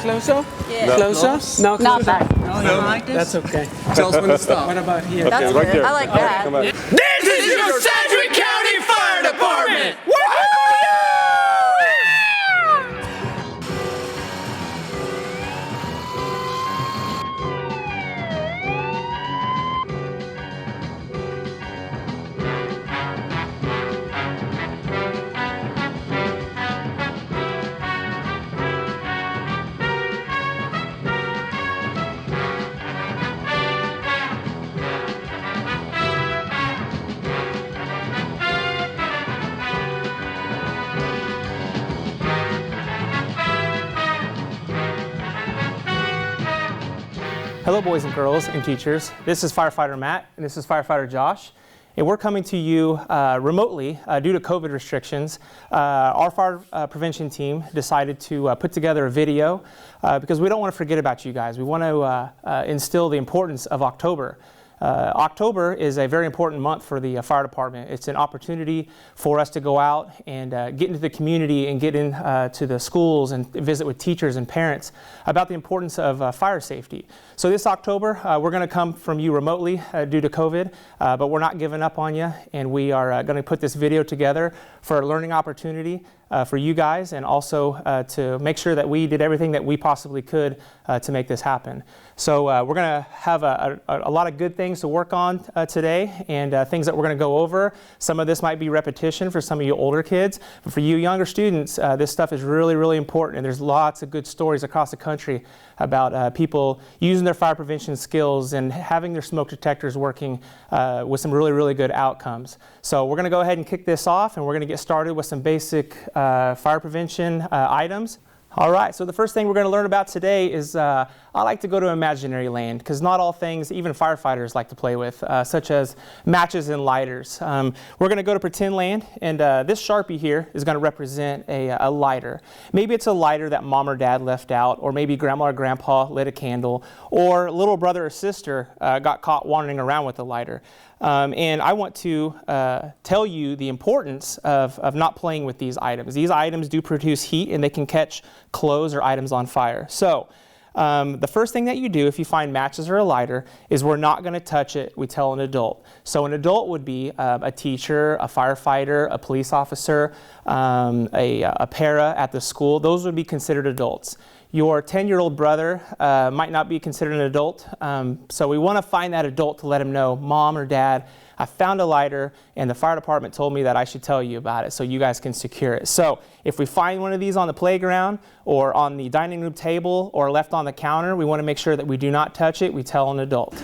closer? Yeah. No. Closer? No, Not closer. that. No, like this? that's okay. Tell us when to stop. What about here? That's Okay, right good. there. I like that. Come on. This is your Sedgwick County Fire Department! Hello boys and girls and teachers. This is Firefighter Matt and this is Firefighter Josh. And we're coming to you remotely due to COVID restrictions. Our fire prevention team decided to put together a video because we don't want to forget about you guys. We want to instill the importance of October. October is a very important month for the fire department. It's an opportunity for us to go out and get into the community and get into the schools and visit with teachers and parents about the importance of fire safety. So this October, we're going to come from you remotely due to COVID, but we're not giving up on you, and we are going to put this video together for a learning opportunity for you guys, and also to make sure that we did everything that we possibly could to make this happen. So we're going to have a lot of good things to work on today, and things that we're going to go over. Some of this might be repetition for some of you older kids, but for you younger students, this stuff is really, really important, and there's lots of good stories across the country about people using their fire prevention skills and having their smoke detectors working with some really, really good outcomes. So we're going to go ahead and kick this off, and we're going to get started with some basic fire prevention items. All right, so the first thing we're going to learn about today is I like to go to imaginary land, because not all things even firefighters like to play with, such as matches and lighters. We're going to go to pretend land, and this Sharpie here is going to represent a lighter. Maybe it's a lighter that mom or dad left out, or maybe grandma or grandpa lit a candle, or little brother or sister got caught wandering around with a lighter. And I want to tell you the importance of not playing with these items. These items do produce heat, and they can catch clothes or items on fire. So the first thing that you do if you find matches or a lighter is we're not going to touch it. We tell an adult. So an adult would be a teacher, a firefighter, a police officer, a para at the school. Those would be considered adults. Your 10-year-old brother might not be considered an adult, so we want to find that adult to let him know, Mom or Dad, I found a lighter and the fire department told me that I should tell you about it so you guys can secure it. So if we find one of these on the playground or on the dining room table or left on the counter, we want to make sure that we do not touch it. We tell an adult.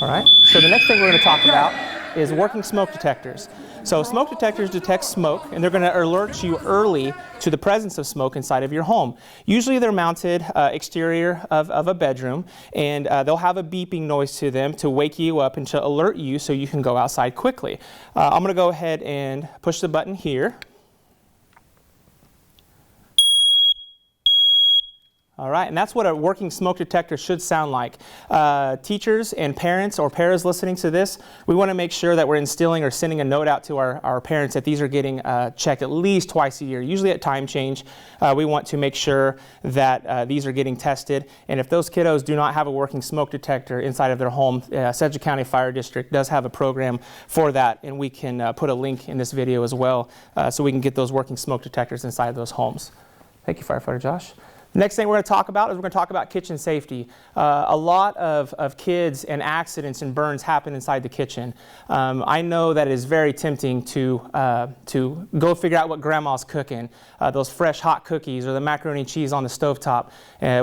All right? So the next thing we're going to talk about is working smoke detectors. So smoke detectors detect smoke, and they're going to alert you early to the presence of smoke inside of your home. Usually they're mounted exterior of a bedroom, and they'll have a beeping noise to them to wake you up and to alert you so you can go outside quickly. I'm going to go ahead and push the button here. All right, and that's what a working smoke detector should sound like. Teachers and parents or paras listening to this, we want to make sure that we're instilling or sending a note out to our parents that these are getting checked at least twice a year. Usually at time change, we want to make sure that these are getting tested. And if those kiddos do not have a working smoke detector inside of their home, Sedgwick County Fire District does have a program for that, and we can put a link in this video as well so we can get those working smoke detectors inside of those homes. Thank you, Firefighter Josh. Next thing we're going to talk about is we're going to talk about kitchen safety. A lot of kids and accidents and burns happen inside the kitchen. I know that it is very tempting to go figure out what grandma's cooking, those fresh hot cookies or the macaroni and cheese on the stovetop.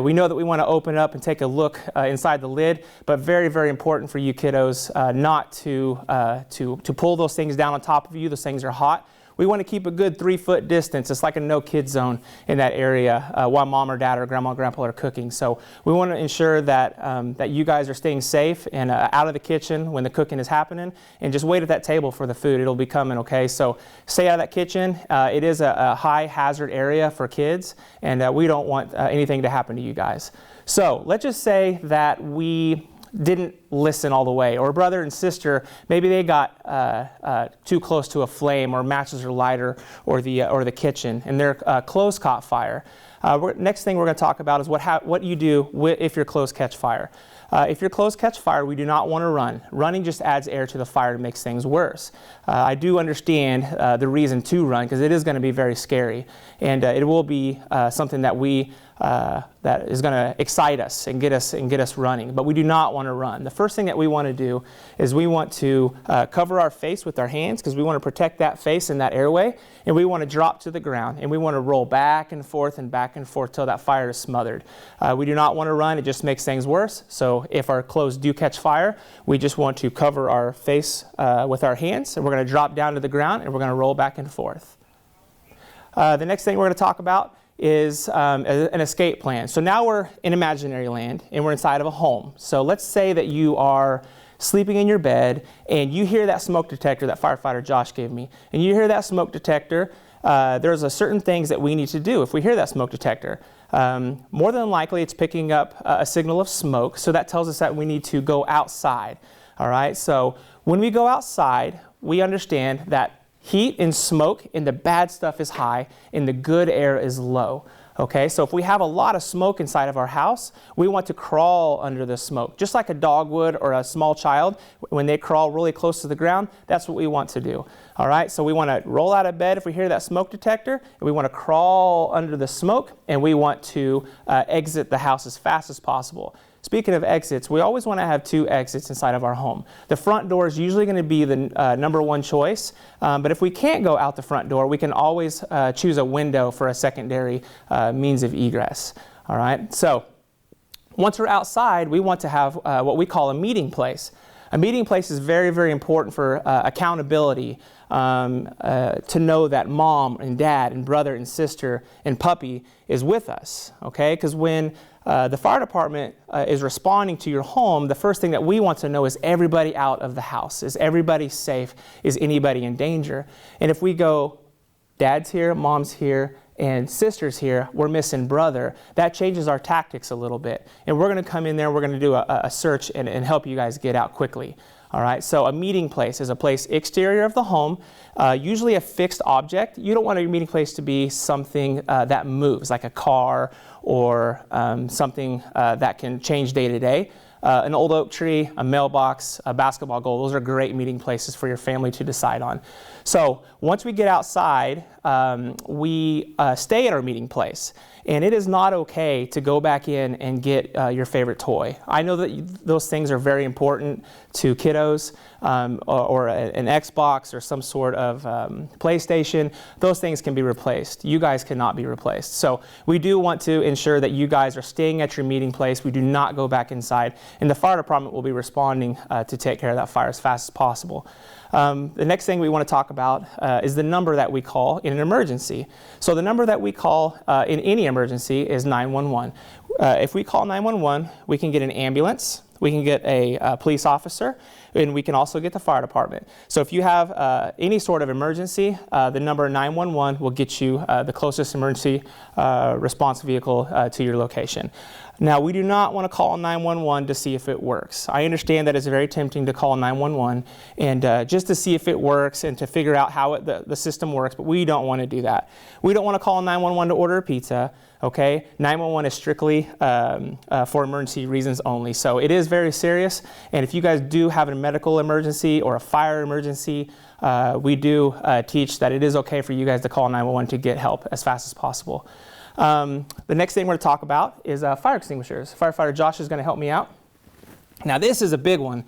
We know that we want to open it up and take a look inside the lid, but very, very important for you kiddos not to pull those things down on top of you. Those things are hot. We want to keep a good 3-foot distance. It's like a no-kid zone in that area while mom or dad or grandma or grandpa are cooking. So we want to ensure that, that you guys are staying safe and out of the kitchen when the cooking is happening, and just wait at that table for the food. It'll be coming, okay? So stay out of that kitchen. It is a high hazard area for kids, and we don't want anything to happen to you guys. So let's just say that we didn't listen all the way, or a brother and sister, maybe they got too close to a flame or matches or lighter or the kitchen, and their clothes caught fire. Next thing we're going to talk about is what you do if your clothes catch fire. If your clothes catch fire, we do not want to run. Running just adds air to the fire and makes things worse. I do understand the reason to run, because it is going to be very scary, and it will be something that that is going to excite us and get us running. But we do not want to run. The first thing that we want to do is we want to cover our face with our hands, because we want to protect that face and that airway, and we want to drop to the ground, and we want to roll back and forth till that fire is smothered. We do not want to run. It just makes things worse. So if our clothes do catch fire, we just want to cover our face with our hands, and we're going to drop down to the ground, and we're going to roll back and forth. The next thing we're going to talk about is an escape plan. So now we're in imaginary land, and we're inside of a home. So let's say that you are sleeping in your bed, and you hear that smoke detector that firefighter Josh gave me, and you hear that smoke detector. There's a certain things that we need to do if we hear that smoke detector. More than likely, it's picking up a signal of smoke, so that tells us that we need to go outside. All right, so when we go outside, we understand that heat and smoke and the bad stuff is high and the good air is low. Okay, so if we have a lot of smoke inside of our house, we want to crawl under the smoke. Just like a dog would, or a small child, when they crawl really close to the ground, that's what we want to do. All right, so we want to roll out of bed if we hear that smoke detector, and we want to crawl under the smoke, and we want to exit the house as fast as possible. Speaking of exits, we always want to have 2 exits inside of our home. The front door is usually going to be the number 1 choice, but if we can't go out the front door, we can always choose a window for a secondary means of egress. All right, so once we're outside, we want to have what we call a meeting place. A meeting place is very, very important for accountability, to know that mom and dad and brother and sister and puppy is with us, okay? Because when the fire department is responding to your home, the first thing that we want to know is everybody out of the house. Is everybody safe? Is anybody in danger? And if we go, dad's here, mom's here, and sister's here, we're missing brother, that changes our tactics a little bit. And we're going to come in there, we're going to do a search and help you guys get out quickly. All right, so a meeting place is a place exterior of the home, usually a fixed object. You don't want your meeting place to be something that moves, like a car or something that can change day to day. An old oak tree, a mailbox, a basketball goal, those are great meeting places for your family to decide on. So once we get outside, we stay at our meeting place. And it is not okay to go back in and get your favorite toy. I know that those things are very important to kiddos, or an Xbox or some sort of PlayStation. Those things can be replaced. You guys cannot be replaced. So we do want to ensure that you guys are staying at your meeting place. We do not go back inside. And the fire department will be responding to take care of that fire as fast as possible. The next thing we want to talk about is the number that we call in an emergency. So the number that we call in any emergency is 911. If we call 911, we can get an ambulance, we can get a police officer, and we can also get the fire department. So if you have any sort of emergency, the number 911 will get you the closest emergency response vehicle to your location. Now, we do not want to call 911 to see if it works. I understand that it's very tempting to call 911 and just to see if it works and to figure out how the system works, but we don't want to do that. We don't want to call 911 to order a pizza, okay? 911 is strictly for emergency reasons only. So it is very serious, and if you guys do have a medical emergency or a fire emergency, we do teach that it is okay for you guys to call 911 to get help as fast as possible. The next thing we're going to talk about is fire extinguishers. Firefighter Josh is going to help me out. Now this is a big one.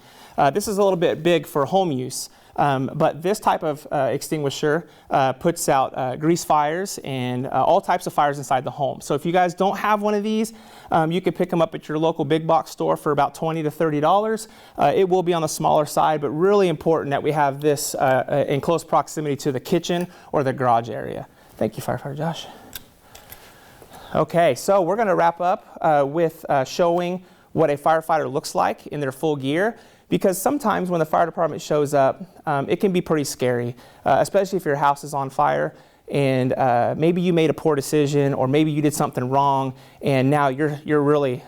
This is a little bit big for home use, but this type of extinguisher puts out grease fires and all types of fires inside the home. So if you guys don't have one of these, you can pick them up at your local big box store for about $20 to $30. It will be on the smaller side, but really important that we have this in close proximity to the kitchen or the garage area. Thank you, Firefighter Josh. Okay, so we're going to wrap up with showing what a firefighter looks like in their full gear, because sometimes when the fire department shows up, it can be pretty scary, especially if your house is on fire and maybe you made a poor decision, or maybe you did something wrong, and now you're really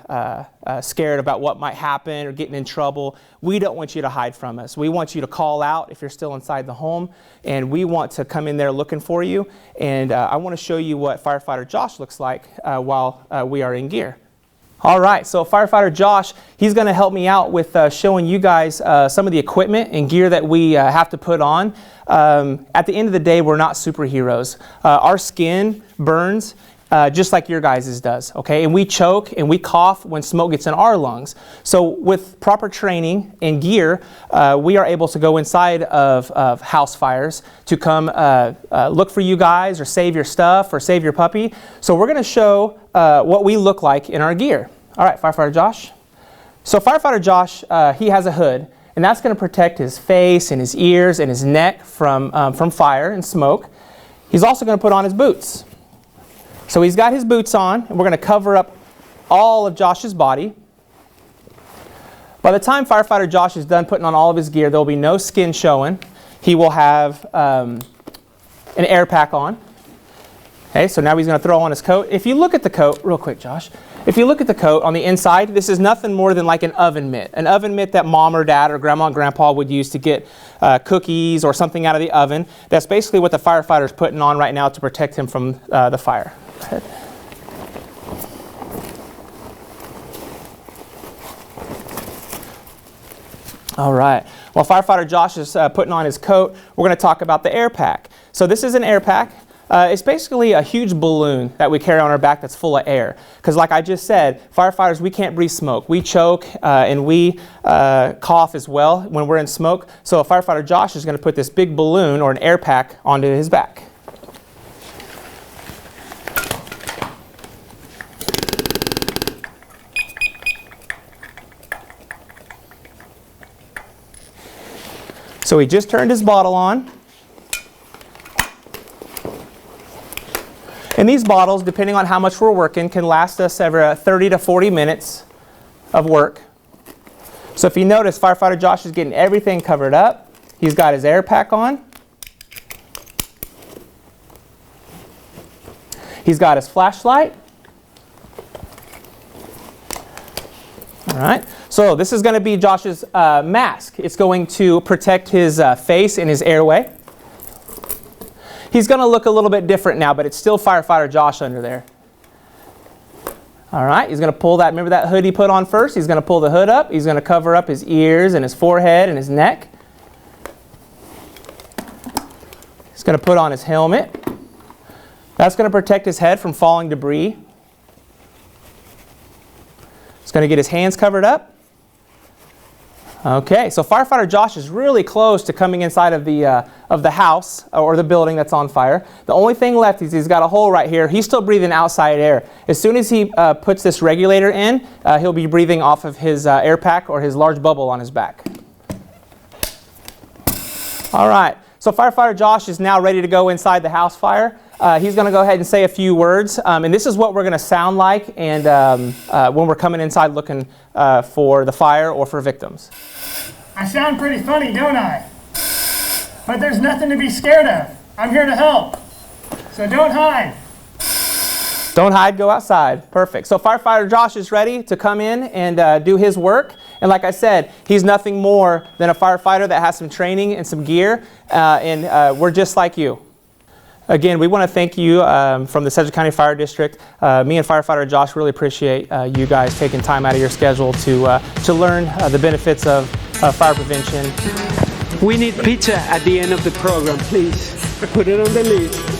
scared about what might happen or getting in trouble. We don't want you to hide from us. We want you to call out if you're still inside the home, and we want to come in there looking for you. And I want to show you what Firefighter Josh looks like while we are in gear. All right, so Firefighter Josh, he's going to help me out with showing you guys some of the equipment and gear that we have to put on. At the end of the day, we're not superheroes. Our skin burns just like your guys' does, okay? And we choke and we cough when smoke gets in our lungs. So with proper training and gear, we are able to go inside of house fires to come look for you guys or save your stuff or save your puppy. So we're going to show what we look like in our gear. All right, Firefighter Josh. So Firefighter Josh, he has a hood, and that's going to protect his face and his ears and his neck from fire and smoke. He's also going to put on his boots. So he's got his boots on, and we're going to cover up all of Josh's body. By the time Firefighter Josh is done putting on all of his gear, there will be no skin showing. He will have an air pack on. Okay, so now he's going to throw on his coat. If you look at the coat, real quick, Josh. If you look at the coat on the inside, this is nothing more than like an oven mitt. An oven mitt that mom or dad or grandma and grandpa would use to get cookies or something out of the oven. That's basically what the firefighter's putting on right now to protect him from the fire. Go ahead. All right. While Firefighter Josh is putting on his coat, we're going to talk about the air pack. So this is an air pack. It's basically a huge balloon that we carry on our back that's full of air. Because like I just said, firefighters, we can't breathe smoke. We choke and we cough as well when we're in smoke. So a Firefighter Josh is going to put this big balloon or an air pack onto his back. So he just turned his bottle on. And these bottles, depending on how much we're working, can last us over 30 to 40 minutes of work. So if you notice, Firefighter Josh is getting everything covered up. He's got his air pack on. He's got his flashlight. All right. So this is going to be Josh's mask. It's going to protect his face and his airway. He's going to look a little bit different now, but it's still Firefighter Josh under there. All right, he's going to pull that, remember that hood he put on first? He's going to pull the hood up. He's going to cover up his ears and his forehead and his neck. He's going to put on his helmet. That's going to protect his head from falling debris. He's going to get his hands covered up. Okay, so Firefighter Josh is really close to coming inside of the house or the building that's on fire. The only thing left is he's got a hole right here. He's still breathing outside air. As soon as he puts this regulator in, he'll be breathing off of his air pack or his large bubble on his back. All right, so Firefighter Josh is now ready to go inside the house fire. He's going to go ahead and say a few words, and this is what we're going to sound like and when we're coming inside looking for the fire or for victims. I sound pretty funny, don't I? But there's nothing to be scared of. I'm here to help. So don't hide. Don't hide, go outside. Perfect. So Firefighter Josh is ready to come in and do his work. And like I said, he's nothing more than a firefighter that has some training and some gear, and we're just like you. Again, we want to thank you from the Sedgwick County Fire District. Me and Firefighter Josh really appreciate you guys taking time out of your schedule to learn the benefits of fire prevention. We need pizza at the end of the program, please. Put it on the list.